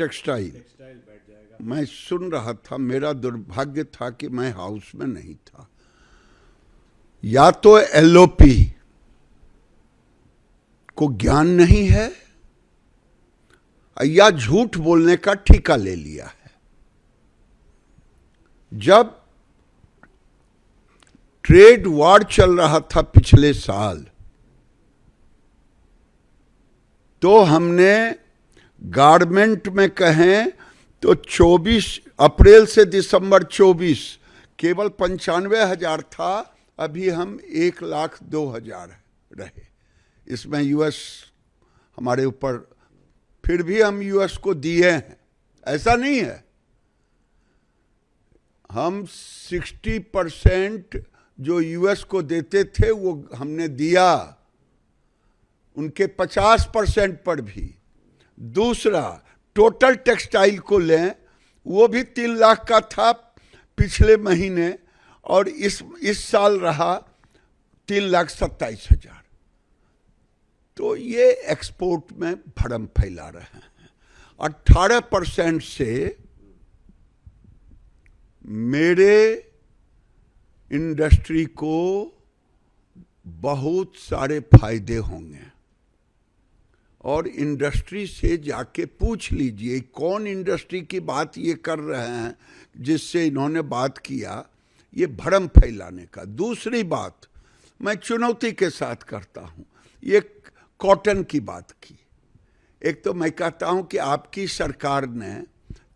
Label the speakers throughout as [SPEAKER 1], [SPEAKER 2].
[SPEAKER 1] Textile बैठ जाएगा। मैं सुन रहा था, मेरा दुर्भाग्य था कि मैं हाउस में नहीं था। या तो एलओपी को ज्ञान नहीं है या झूठ बोलने का ठेका ले लिया है। जब ट्रेड वॉर चल रहा था पिछले साल, तो हमने गारमेंट में कहें तो 24 अप्रैल से दिसंबर 24 केवल 95,000 था, अभी हम 1,02,000 रहे। इसमें यूएस हमारे ऊपर, फिर भी हम यूएस को दिए हैं, ऐसा नहीं है। हम 60% जो यूएस को देते थे वो हमने दिया, उनके 50% पर भी। दूसरा, टोटल टेक्सटाइल को लें, वो भी 3 लाख का था पिछले महीने, और इस साल रहा 3,27,000। तो ये एक्सपोर्ट में भरम फैला रहे हैं। 18% से मेरे इंडस्ट्री को बहुत सारे फायदे होंगे। और इंडस्ट्री से जाके पूछ लीजिए कौन इंडस्ट्री की बात ये कर रहे हैं जिससे इन्होंने बात किया, ये भरम फैलाने का। दूसरी बात मैं चुनौती के साथ करता हूँ, ये कॉटन की बात की। एक तो मैं कहता हूँ कि आपकी सरकार ने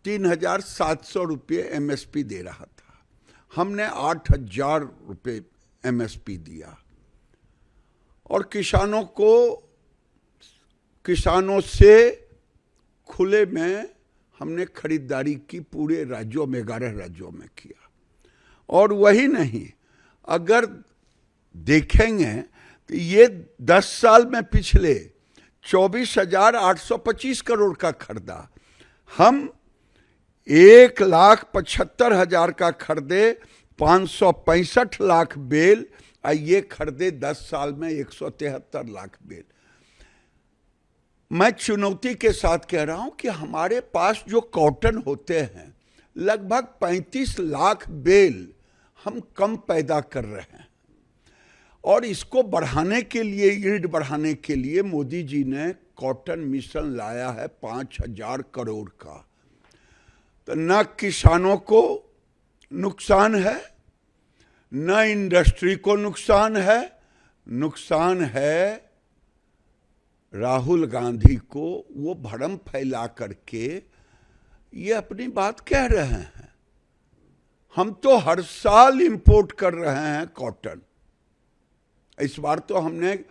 [SPEAKER 1] 3,700 रुपये एमएसपी दे रहा था, हमने 8,000 रुपये एमएसपी दिया, और किसानों से खुले में हमने खरीदारी की, पूरे राज्यों में 11 राज्यों में किया। और वही नहीं, अगर देखेंगे तो ये 10 साल में पिछले 24,825 करोड़ का खरीदा, हम 1,75,000 का खरीदे, 565 लाख बेल, और ये खरीदे 10 साल में 173 लाख बेल। मैं चुनौती के साथ कह रहा हूं कि हमारे पास जो कॉटन होते हैं, लगभग 35 लाख बेल हम कम पैदा कर रहे हैं। और इसको बढ़ाने के लिए, यील्ड बढ़ाने के लिए मोदी जी ने कॉटन मिशन लाया है 5,000 करोड़ का। तो न किसानों को नुकसान है, न इंडस्ट्री को नुकसान है राहुल गांधी को। वो भरम फैला करके ये अपनी बात कह रहे हैं। हम तो हर साल इंपोर्ट कर रहे हैं कॉटन। इस बार तो हमने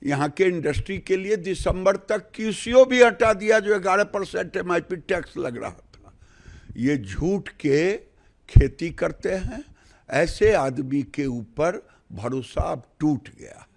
[SPEAKER 1] यहाँ के इंडस्ट्री के लिए दिसंबर तक क्यूसीओ भी हटा दिया, जो 11% एमआईपी टैक्स लग रहा था। ये झूठ के खेती करते हैं, ऐसे आदमी के ऊपर भरोसा अब टूट गया।